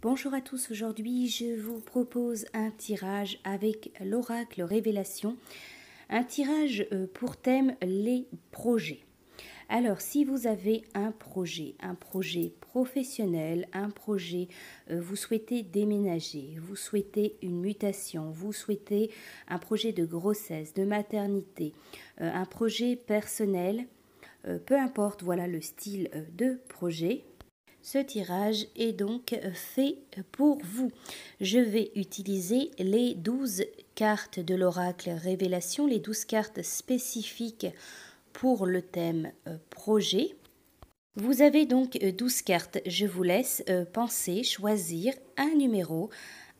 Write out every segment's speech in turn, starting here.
Bonjour à tous, aujourd'hui je vous propose un tirage avec l'oracle Révélation, un tirage pour thème les projets. Alors si vous avez un projet professionnel, un projet, vous souhaitez déménager, vous souhaitez une mutation, vous souhaitez un projet de grossesse, de maternité, un projet personnel, peu importe voilà le style de projet. Ce tirage est donc fait pour vous. Je vais utiliser les 12 cartes de l'oracle Révélation, les 12 cartes spécifiques pour le thème projet. Vous avez donc 12 cartes. Je vous laisse penser, choisir un numéro,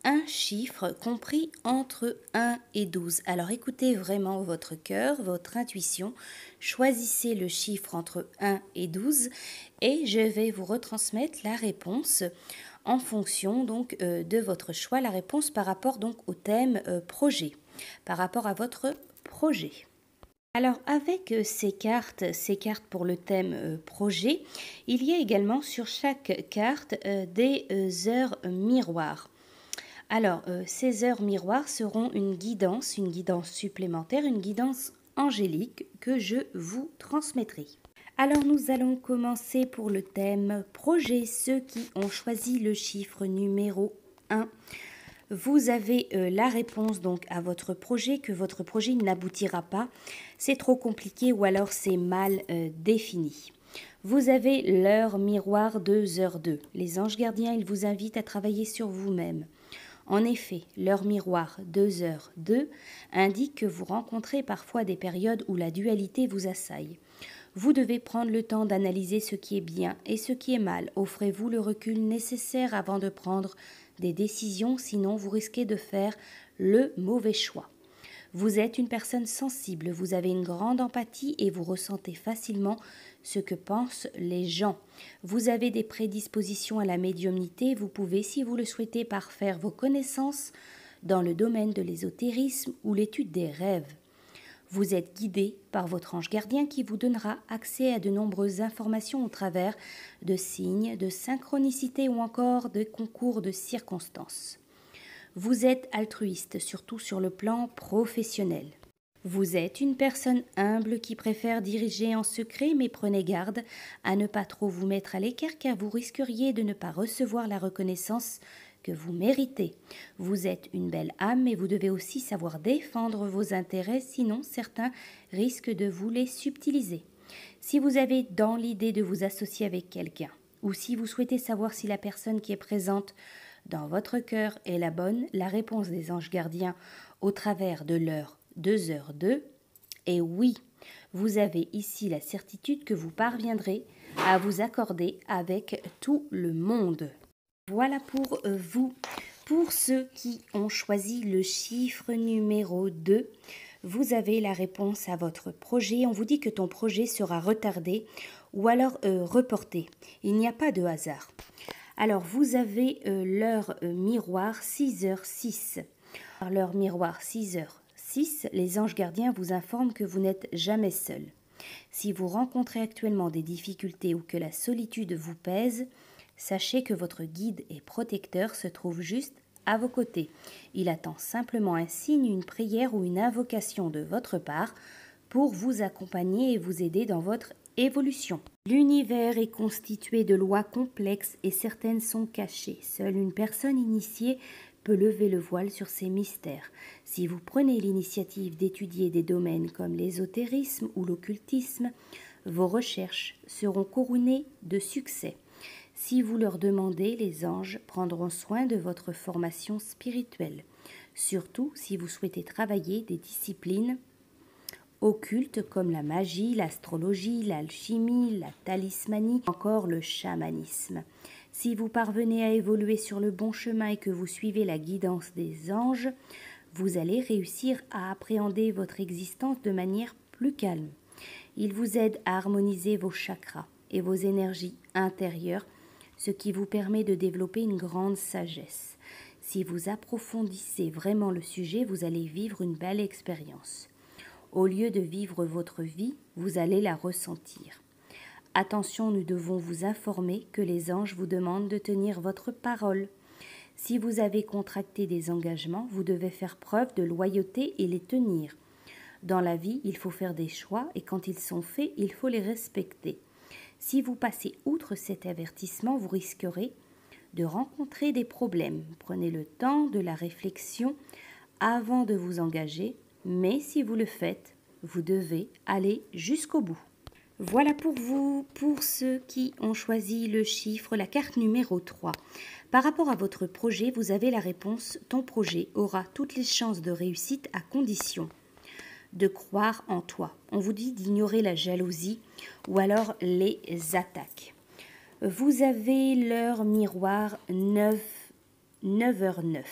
un chiffre compris entre 1 et 12. Alors écoutez vraiment votre cœur, votre intuition. Choisissez le chiffre entre 1 et 12 et je vais vous retransmettre la réponse en fonction donc de votre choix, la réponse par rapport donc au thème projet, par rapport à votre projet. Alors avec ces cartes pour le thème projet, il y a également sur chaque carte des heures miroirs. Alors ces heures miroirs seront une guidance supplémentaire, une guidance angélique que je vous transmettrai. Alors nous allons commencer pour le thème projet. Ceux qui ont choisi le chiffre numéro 1. Vous avez la réponse donc à votre projet, que votre projet n'aboutira pas, c'est trop compliqué ou alors c'est mal défini. Vous avez l'heure miroir 2h02. Les anges gardiens, ils vous invitent à travailler sur vous-même. En effet, l'heure miroir 2h02 indique que vous rencontrez parfois des périodes où la dualité vous assaille. Vous devez prendre le temps d'analyser ce qui est bien et ce qui est mal. Offrez-vous le recul nécessaire avant de prendre des décisions, sinon vous risquez de faire le mauvais choix. Vous êtes une personne sensible, vous avez une grande empathie et vous ressentez facilement ce que pensent les gens. Vous avez des prédispositions à la médiumnité, vous pouvez, si vous le souhaitez, parfaire vos connaissances dans le domaine de l'ésotérisme ou l'étude des rêves. Vous êtes guidé par votre ange gardien qui vous donnera accès à de nombreuses informations au travers de signes, de synchronicité ou encore de concours de circonstances. Vous êtes altruiste, surtout sur le plan professionnel. Vous êtes une personne humble qui préfère diriger en secret, mais prenez garde à ne pas trop vous mettre à l'écart car vous risqueriez de ne pas recevoir la reconnaissance que vous méritez. Vous êtes une belle âme, mais vous devez aussi savoir défendre vos intérêts, sinon certains risquent de vous les subtiliser. Si vous avez dans l'idée de vous associer avec quelqu'un, ou si vous souhaitez savoir si la personne qui est présente dans votre cœur est la bonne, la réponse des anges gardiens au travers de l'heure 2h02 est oui. Vous avez ici la certitude que vous parviendrez à vous accorder avec tout le monde. Voilà pour vous. Pour ceux qui ont choisi le chiffre numéro 2, vous avez la réponse à votre projet. On vous dit que ton projet sera retardé ou alors reporté. Il n'y a pas de hasard. Alors, vous avez l'heure miroir 6h06. L'heure miroir 6h06, les anges gardiens vous informent que vous n'êtes jamais seul. Si vous rencontrez actuellement des difficultés ou que la solitude vous pèse, sachez que votre guide et protecteur se trouve juste à vos côtés. Il attend simplement un signe, une prière ou une invocation de votre part pour vous accompagner et vous aider dans votre évolution. L'univers est constitué de lois complexes et certaines sont cachées. Seule une personne initiée peut lever le voile sur ces mystères. Si vous prenez l'initiative d'étudier des domaines comme l'ésotérisme ou l'occultisme, vos recherches seront couronnées de succès. Si vous leur demandez, les anges prendront soin de votre formation spirituelle, surtout si vous souhaitez travailler des disciplines occultes comme la magie, l'astrologie, l'alchimie, la talismanie, encore le chamanisme. Si vous parvenez à évoluer sur le bon chemin et que vous suivez la guidance des anges, vous allez réussir à appréhender votre existence de manière plus calme. Ils vous aident à harmoniser vos chakras et vos énergies intérieures, ce qui vous permet de développer une grande sagesse. Si vous approfondissez vraiment le sujet, vous allez vivre une belle expérience. Au lieu de vivre votre vie, vous allez la ressentir. Attention, nous devons vous informer que les anges vous demandent de tenir votre parole. Si vous avez contracté des engagements, vous devez faire preuve de loyauté et les tenir. Dans la vie, il faut faire des choix et quand ils sont faits, il faut les respecter. Si vous passez outre cet avertissement, vous risquerez de rencontrer des problèmes. Prenez le temps de la réflexion avant de vous engager, mais si vous le faites, vous devez aller jusqu'au bout. Voilà pour vous, pour ceux qui ont choisi le chiffre, la carte numéro 3. Par rapport à votre projet, vous avez la réponse « Ton projet aura toutes les chances de réussite à condition de croire en toi ». On vous dit d'ignorer la jalousie ou alors les attaques. Vous avez l'heure miroir 9h09.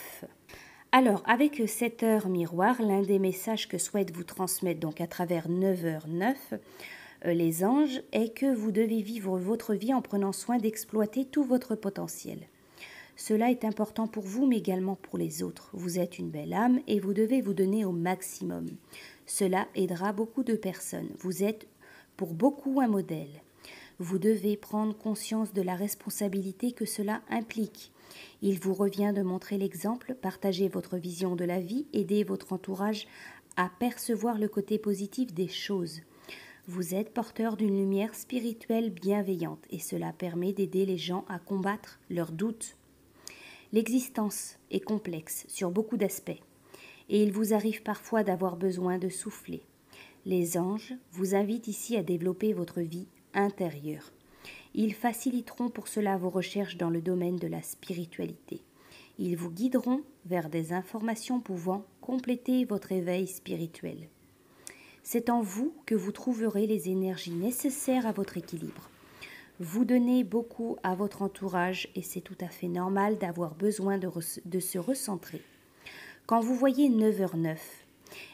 Alors, avec cette heure miroir, l'un des messages que souhaitent vous transmettre donc à travers 9h09, les anges, est que vous devez vivre votre vie en prenant soin d'exploiter tout votre potentiel. Cela est important pour vous, mais également pour les autres. Vous êtes une belle âme et vous devez vous donner au maximum. Cela aidera beaucoup de personnes. Vous êtes pour beaucoup un modèle. Vous devez prendre conscience de la responsabilité que cela implique. Il vous revient de montrer l'exemple, partager votre vision de la vie, aider votre entourage à percevoir le côté positif des choses. Vous êtes porteur d'une lumière spirituelle bienveillante et cela permet d'aider les gens à combattre leurs doutes. L'existence est complexe sur beaucoup d'aspects et il vous arrive parfois d'avoir besoin de souffler. Les anges vous invitent ici à développer votre vie intérieure. Ils faciliteront pour cela vos recherches dans le domaine de la spiritualité. Ils vous guideront vers des informations pouvant compléter votre éveil spirituel. C'est en vous que vous trouverez les énergies nécessaires à votre équilibre. Vous donnez beaucoup à votre entourage et c'est tout à fait normal d'avoir besoin de se recentrer. Quand vous voyez 9h09,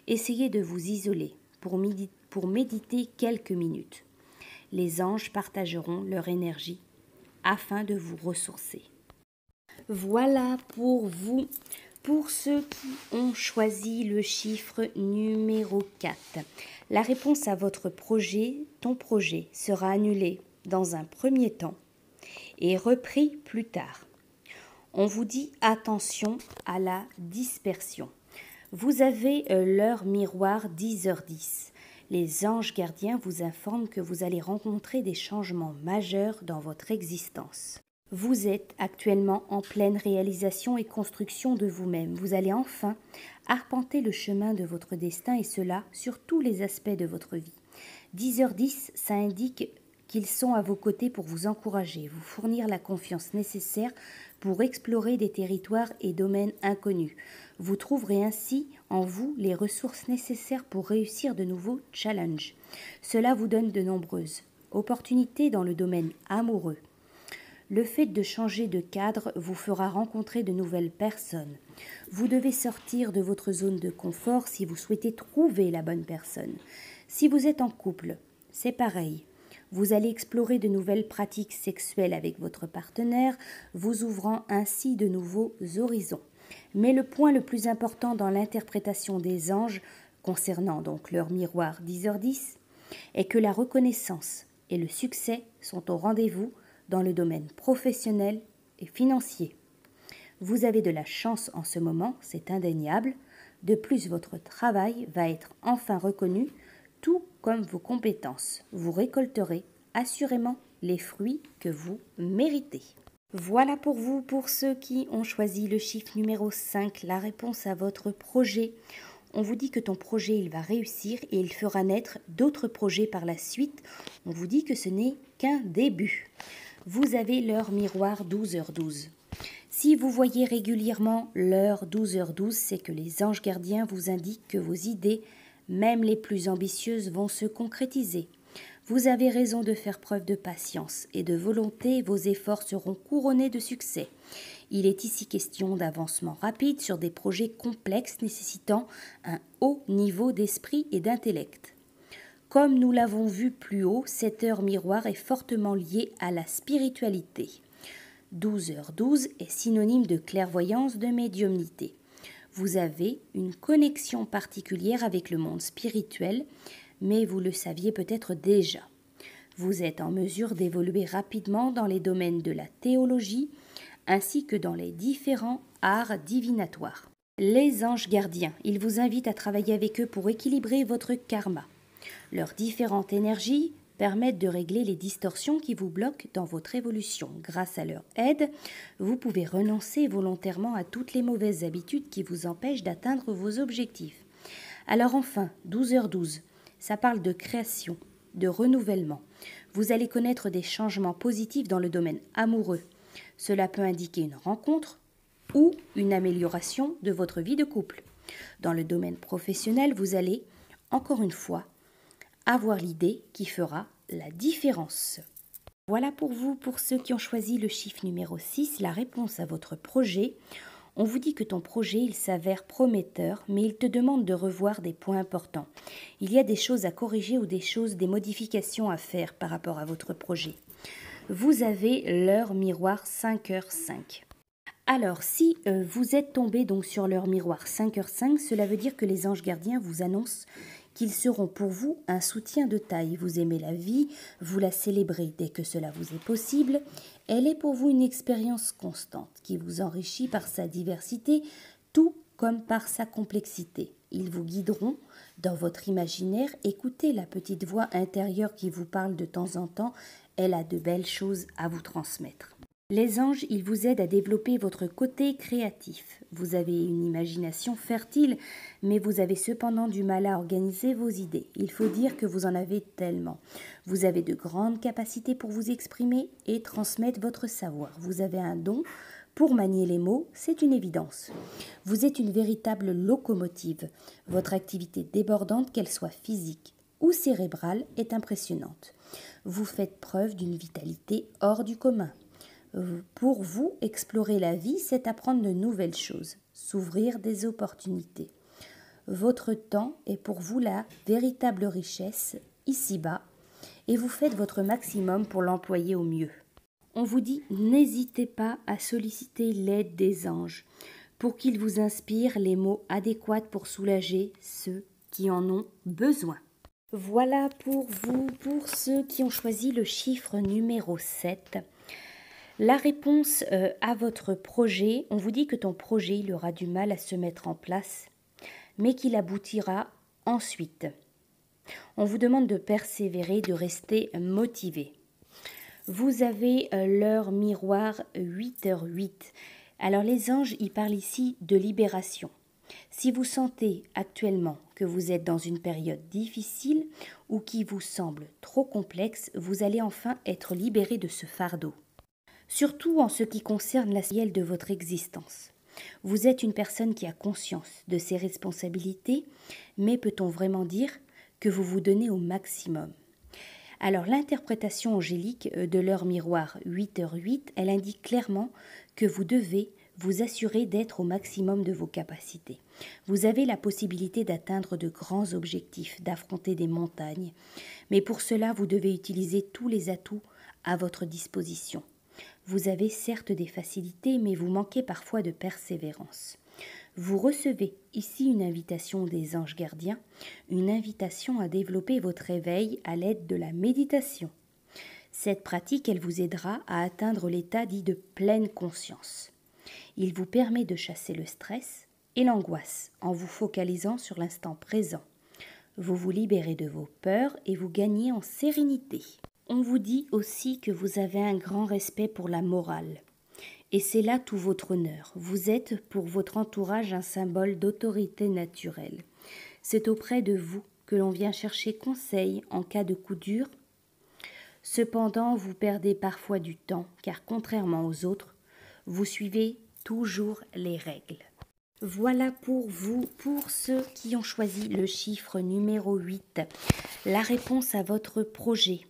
essayez de vous isoler pour méditer quelques minutes. Les anges partageront leur énergie afin de vous ressourcer. Voilà pour vous, pour ceux qui ont choisi le chiffre numéro 4. La réponse à votre projet, ton projet, sera annulée dans un premier temps et repris plus tard. On vous dit attention à la dispersion. Vous avez l'heure miroir 10h10. Les anges gardiens vous informent que vous allez rencontrer des changements majeurs dans votre existence. Vous êtes actuellement en pleine réalisation et construction de vous-même. Vous allez enfin arpenter le chemin de votre destin et cela sur tous les aspects de votre vie. 10h10, ça indique qu'ils sont à vos côtés pour vous encourager, vous fournir la confiance nécessaire pour explorer des territoires et domaines inconnus. Vous trouverez ainsi en vous les ressources nécessaires pour réussir de nouveaux challenges. Cela vous donne de nombreuses opportunités dans le domaine amoureux. Le fait de changer de cadre vous fera rencontrer de nouvelles personnes. Vous devez sortir de votre zone de confort si vous souhaitez trouver la bonne personne. Si vous êtes en couple, c'est pareil. Vous allez explorer de nouvelles pratiques sexuelles avec votre partenaire, vous ouvrant ainsi de nouveaux horizons. Mais le point le plus important dans l'interprétation des anges, concernant donc leur miroir 10h10, est que la reconnaissance et le succès sont au rendez-vous dans le domaine professionnel et financier. Vous avez de la chance en ce moment, c'est indéniable. De plus, votre travail va être enfin reconnu, tout comme vos compétences. Vous récolterez assurément les fruits que vous méritez. Voilà pour vous, pour ceux qui ont choisi le chiffre numéro 5, la réponse à votre projet. On vous dit que ton projet, il va réussir et il fera naître d'autres projets par la suite. On vous dit que ce n'est qu'un début. Vous avez l'heure miroir 12h12. Si vous voyez régulièrement l'heure 12h12, c'est que les anges gardiens vous indiquent que vos idées, même les plus ambitieuses, vont se concrétiser. Vous avez raison de faire preuve de patience et de volonté, vos efforts seront couronnés de succès. Il est ici question d'avancement rapide sur des projets complexes nécessitant un haut niveau d'esprit et d'intellect. Comme nous l'avons vu plus haut, cette heure miroir est fortement liée à la spiritualité. 12h12 est synonyme de clairvoyance, de médiumnité. Vous avez une connexion particulière avec le monde spirituel, mais vous le saviez peut-être déjà. Vous êtes en mesure d'évoluer rapidement dans les domaines de la théologie, ainsi que dans les différents arts divinatoires. Les anges gardiens, ils vous invitent à travailler avec eux pour équilibrer votre karma. Leurs différentes énergies permettent de régler les distorsions qui vous bloquent dans votre évolution. Grâce à leur aide, vous pouvez renoncer volontairement à toutes les mauvaises habitudes qui vous empêchent d'atteindre vos objectifs. Alors enfin, 12h12, ça parle de création, de renouvellement. Vous allez connaître des changements positifs dans le domaine amoureux. Cela peut indiquer une rencontre ou une amélioration de votre vie de couple. Dans le domaine professionnel, vous allez, encore une fois, avoir l'idée qui fera la différence. Voilà pour vous, pour ceux qui ont choisi le chiffre numéro 6, la réponse à votre projet. On vous dit que ton projet, il s'avère prometteur, mais il te demande de revoir des points importants. Il y a des choses à corriger ou des modifications à faire par rapport à votre projet. Vous avez l'heure miroir 5h05. Alors, si vous êtes tombé donc sur l'heure miroir 5h05, cela veut dire que les anges gardiens vous annoncent qu'ils seront pour vous un soutien de taille. Vous aimez la vie, vous la célébrez dès que cela vous est possible. Elle est pour vous une expérience constante qui vous enrichit par sa diversité, tout comme par sa complexité. Ils vous guideront dans votre imaginaire. Écoutez la petite voix intérieure qui vous parle de temps en temps. Elle a de belles choses à vous transmettre. Les anges, ils vous aident à développer votre côté créatif. Vous avez une imagination fertile, mais vous avez cependant du mal à organiser vos idées. Il faut dire que vous en avez tellement. Vous avez de grandes capacités pour vous exprimer et transmettre votre savoir. Vous avez un don pour manier les mots, c'est une évidence. Vous êtes une véritable locomotive. Votre activité débordante, qu'elle soit physique ou cérébrale, est impressionnante. Vous faites preuve d'une vitalité hors du commun. Pour vous, explorer la vie, c'est apprendre de nouvelles choses, s'ouvrir des opportunités. Votre temps est pour vous la véritable richesse, ici-bas, et vous faites votre maximum pour l'employer au mieux. On vous dit, n'hésitez pas à solliciter l'aide des anges pour qu'ils vous inspirent les mots adéquats pour soulager ceux qui en ont besoin. Voilà pour vous, pour ceux qui ont choisi le chiffre numéro 7. La réponse à votre projet, on vous dit que ton projet, il aura du mal à se mettre en place, mais qu'il aboutira ensuite. On vous demande de persévérer, de rester motivé. Vous avez l'heure miroir 8h08. Alors les anges, ils parlent ici de libération. Si vous sentez actuellement que vous êtes dans une période difficile ou qui vous semble trop complexe, vous allez enfin être libéré de ce fardeau. Surtout en ce qui concerne la ciel de votre existence. Vous êtes une personne qui a conscience de ses responsabilités, mais peut-on vraiment dire que vous vous donnez au maximum? Alors l'interprétation angélique de l'heure miroir 8h08, elle indique clairement que vous devez vous assurer d'être au maximum de vos capacités. Vous avez la possibilité d'atteindre de grands objectifs, d'affronter des montagnes, mais pour cela vous devez utiliser tous les atouts à votre disposition. Vous avez certes des facilités, mais vous manquez parfois de persévérance. Vous recevez ici une invitation des anges gardiens, une invitation à développer votre éveil à l'aide de la méditation. Cette pratique, elle vous aidera à atteindre l'état dit de pleine conscience. Il vous permet de chasser le stress et l'angoisse en vous focalisant sur l'instant présent. Vous vous libérez de vos peurs et vous gagnez en sérénité. On vous dit aussi que vous avez un grand respect pour la morale. Et c'est là tout votre honneur. Vous êtes pour votre entourage un symbole d'autorité naturelle. C'est auprès de vous que l'on vient chercher conseil en cas de coup dur. Cependant, vous perdez parfois du temps, car contrairement aux autres, vous suivez toujours les règles. Voilà pour vous, pour ceux qui ont choisi le chiffre numéro 8, la réponse à votre projet.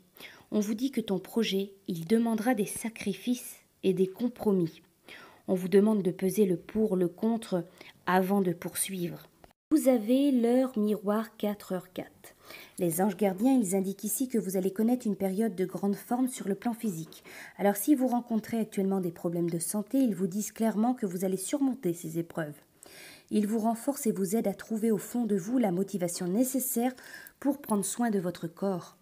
On vous dit que ton projet, il demandera des sacrifices et des compromis. On vous demande de peser le pour, le contre avant de poursuivre. Vous avez l'heure miroir 4h04. Les anges gardiens, ils indiquent ici que vous allez connaître une période de grande forme sur le plan physique. Alors si vous rencontrez actuellement des problèmes de santé, ils vous disent clairement que vous allez surmonter ces épreuves. Ils vous renforcent et vous aident à trouver au fond de vous la motivation nécessaire pour prendre soin de votre corps.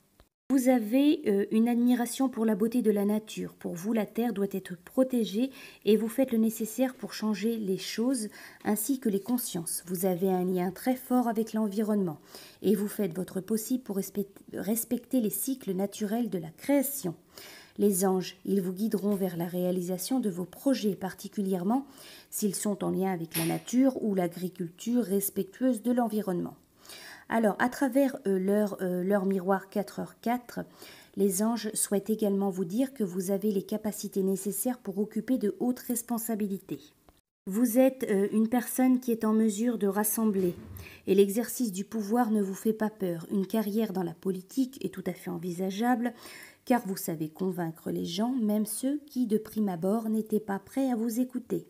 Vous avez une admiration pour la beauté de la nature. Pour vous, la terre doit être protégée et vous faites le nécessaire pour changer les choses ainsi que les consciences. Vous avez un lien très fort avec l'environnement et vous faites votre possible pour respecter les cycles naturels de la création. Les anges, ils vous guideront vers la réalisation de vos projets, particulièrement s'ils sont en lien avec la nature ou l'agriculture respectueuse de l'environnement. Alors, à travers leur miroir 4h4, les anges souhaitent également vous dire que vous avez les capacités nécessaires pour occuper de hautes responsabilités. Vous êtes une personne qui est en mesure de rassembler et l'exercice du pouvoir ne vous fait pas peur. Une carrière dans la politique est tout à fait envisageable car vous savez convaincre les gens, même ceux qui de prime abord n'étaient pas prêts à vous écouter.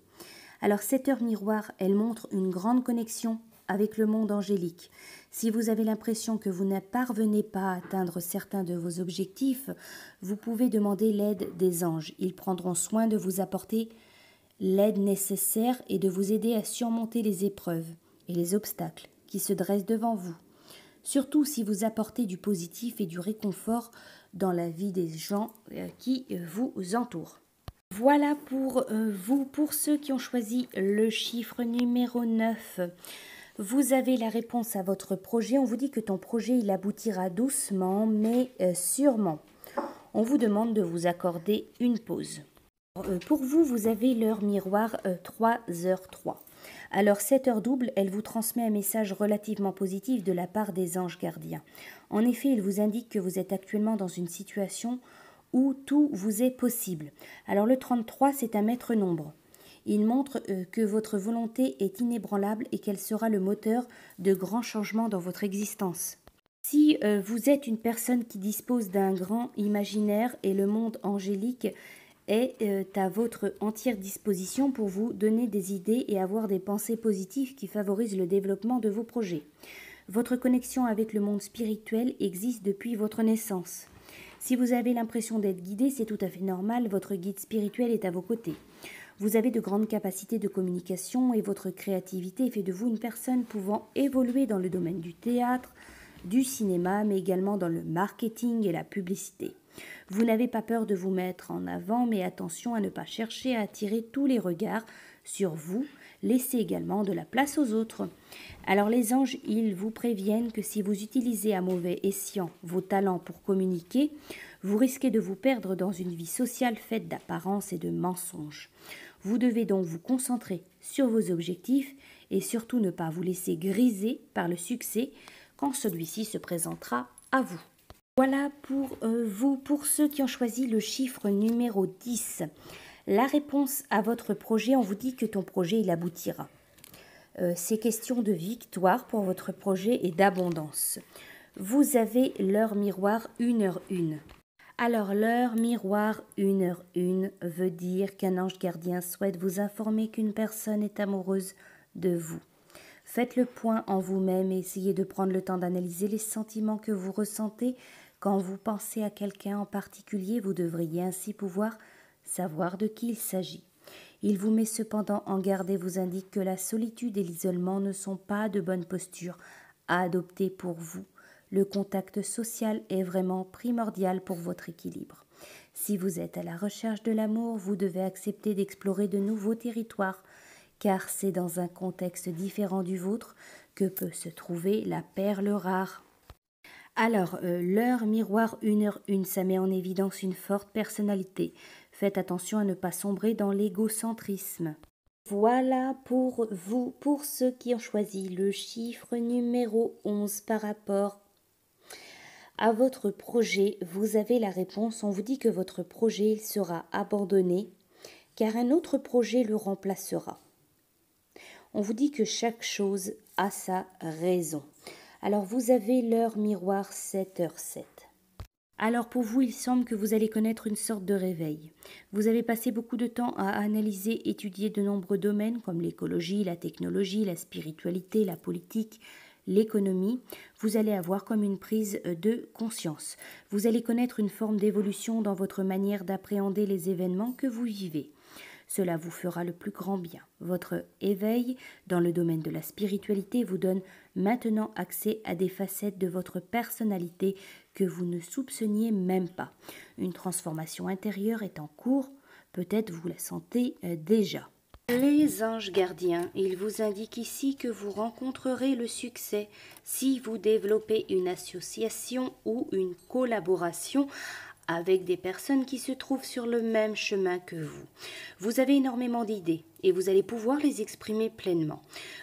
Alors cette heure miroir, elle montre une grande connexion avec le monde angélique. Si vous avez l'impression que vous ne parvenez pas à atteindre certains de vos objectifs, vous pouvez demander l'aide des anges. Ils prendront soin de vous apporter l'aide nécessaire et de vous aider à surmonter les épreuves et les obstacles qui se dressent devant vous. Surtout si vous apportez du positif et du réconfort dans la vie des gens qui vous entourent. Voilà pour vous, pour ceux qui ont choisi le chiffre numéro 9. Vous avez la réponse à votre projet. On vous dit que ton projet, il aboutira doucement, mais sûrement. On vous demande de vous accorder une pause. Pour vous, vous avez l'heure miroir 3h03. Alors, cette heure double, elle vous transmet un message relativement positif de la part des anges gardiens. En effet, il vous indique que vous êtes actuellement dans une situation où tout vous est possible. Alors, le 33, c'est un maître nombre. Il montre que votre volonté est inébranlable et qu'elle sera le moteur de grands changements dans votre existence. Si vous êtes une personne qui dispose d'un grand imaginaire et le monde angélique est à votre entière disposition pour vous donner des idées et avoir des pensées positives qui favorisent le développement de vos projets. Votre connexion avec le monde spirituel existe depuis votre naissance. Si vous avez l'impression d'être guidé, c'est tout à fait normal, votre guide spirituel est à vos côtés. Vous avez de grandes capacités de communication et votre créativité fait de vous une personne pouvant évoluer dans le domaine du théâtre, du cinéma, mais également dans le marketing et la publicité. Vous n'avez pas peur de vous mettre en avant, mais attention à ne pas chercher à attirer tous les regards sur vous. Laissez également de la place aux autres. Alors les anges, ils vous préviennent que si vous utilisez à mauvais escient vos talents pour communiquer, vous risquez de vous perdre dans une vie sociale faite d'apparences et de mensonges. Vous devez donc vous concentrer sur vos objectifs et surtout ne pas vous laisser griser par le succès quand celui-ci se présentera à vous. Voilà pour vous, pour ceux qui ont choisi le chiffre numéro 10. La réponse à votre projet, on vous dit que ton projet, il aboutira. C'est question de victoire pour votre projet et d'abondance. Vous avez l'heure miroir 1h01. Alors l'heure miroir 1h01 veut dire qu'un ange gardien souhaite vous informer qu'une personne est amoureuse de vous. Faites le point en vous-même et essayez de prendre le temps d'analyser les sentiments que vous ressentez quand vous pensez à quelqu'un en particulier. Vous devriez ainsi pouvoir savoir de qui il s'agit. Il vous met cependant en garde et vous indique que la solitude et l'isolement ne sont pas de bonne posture à adopter pour vous. Le contact social est vraiment primordial pour votre équilibre. Si vous êtes à la recherche de l'amour, vous devez accepter d'explorer de nouveaux territoires, car c'est dans un contexte différent du vôtre que peut se trouver la perle rare. Alors, l'heure miroir 1h01, ça met en évidence une forte personnalité. Faites attention à ne pas sombrer dans l'égocentrisme. Voilà pour vous, pour ceux qui ont choisi le chiffre numéro 11 par rapport à votre projet. Vous avez la réponse, on vous dit que votre projet sera abandonné car un autre projet le remplacera. On vous dit que chaque chose a sa raison. Alors vous avez l'heure miroir 7h07. Alors pour vous, il semble que vous allez connaître une sorte de réveil. Vous avez passé beaucoup de temps à analyser, étudier de nombreux domaines comme l'écologie, la technologie, la spiritualité, la politique, l'économie. Vous allez avoir comme une prise de conscience. Vous allez connaître une forme d'évolution dans votre manière d'appréhender les événements que vous vivez. Cela vous fera le plus grand bien. Votre éveil dans le domaine de la spiritualité vous donne maintenant accès à des facettes de votre personnalité que vous ne soupçonniez même pas. Une transformation intérieure est en cours, peut-être vous la sentez déjà. Les anges gardiens, ils vous indiquent ici que vous rencontrerez le succès si vous développez une association ou une collaboration avec des personnes qui se trouvent sur le même chemin que vous. Vous avez énormément d'idées et vous allez pouvoir les exprimer pleinement.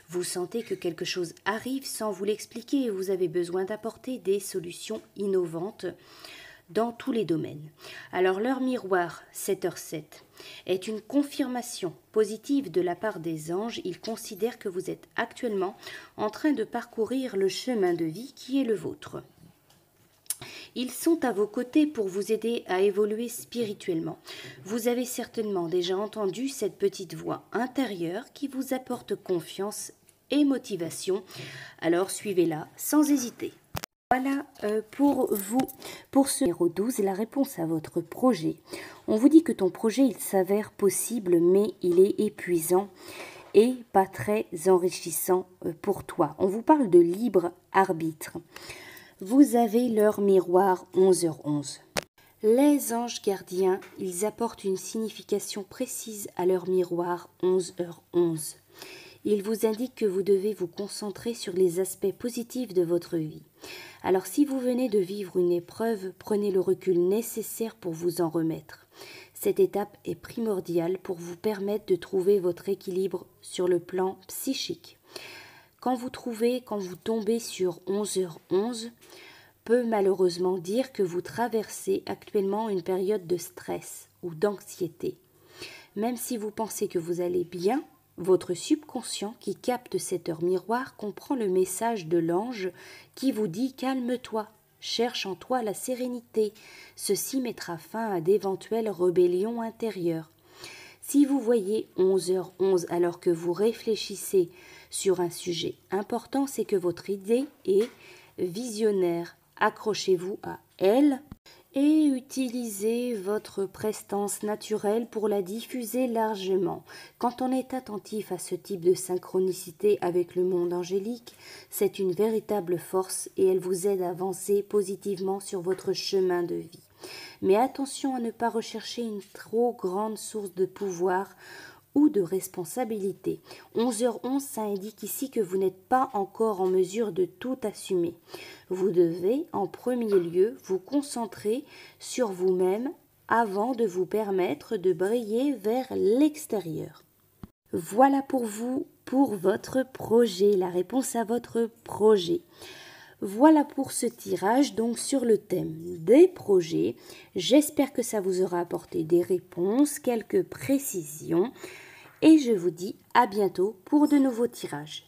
Vous sentez que quelque chose arrive sans vous l'expliquer et vous avez besoin d'apporter des solutions innovantes dans tous les domaines. Alors l'heure miroir 7h07 est une confirmation positive de la part des anges. Ils considèrent que vous êtes actuellement en train de parcourir le chemin de vie qui est le vôtre. Ils sont à vos côtés pour vous aider à évoluer spirituellement. Vous avez certainement déjà entendu cette petite voix intérieure qui vous apporte confiance et motivation. Alors suivez-la sans hésiter. Voilà pour vous, pour ce numéro 12, la réponse à votre projet. On vous dit que ton projet, il s'avère possible, mais il est épuisant et pas très enrichissant pour toi. On vous parle de libre arbitre. Vous avez l'heure miroir 11h11. Les anges gardiens, ils apportent une signification précise à l'heure miroir 11h11. Ils vous indiquent que vous devez vous concentrer sur les aspects positifs de votre vie. Alors si vous venez de vivre une épreuve, prenez le recul nécessaire pour vous en remettre. Cette étape est primordiale pour vous permettre de trouver votre équilibre sur le plan psychique. Quand vous tombez sur 11h11, peut malheureusement dire que vous traversez actuellement une période de stress ou d'anxiété. Même si vous pensez que vous allez bien, votre subconscient qui capte cette heure miroir comprend le message de l'ange qui vous dit « Calme-toi, cherche en toi la sérénité ». Ceci mettra fin à d'éventuelles rébellions intérieures. Si vous voyez 11h11 alors que vous réfléchissez sur un sujet important, c'est que votre idée est visionnaire. Accrochez-vous à elle et utilisez votre prestance naturelle pour la diffuser largement. Quand on est attentif à ce type de synchronicité avec le monde angélique, c'est une véritable force et elle vous aide à avancer positivement sur votre chemin de vie. Mais attention à ne pas rechercher une trop grande source de pouvoir ou de responsabilité. 11h11, ça indique ici que vous n'êtes pas encore en mesure de tout assumer. Vous devez, en premier lieu, vous concentrer sur vous-même avant de vous permettre de briller vers l'extérieur. Voilà pour vous, pour votre projet, la réponse à votre projet. Voilà pour ce tirage donc sur le thème des projets. J'espère que ça vous aura apporté des réponses, quelques précisions et je vous dis à bientôt pour de nouveaux tirages.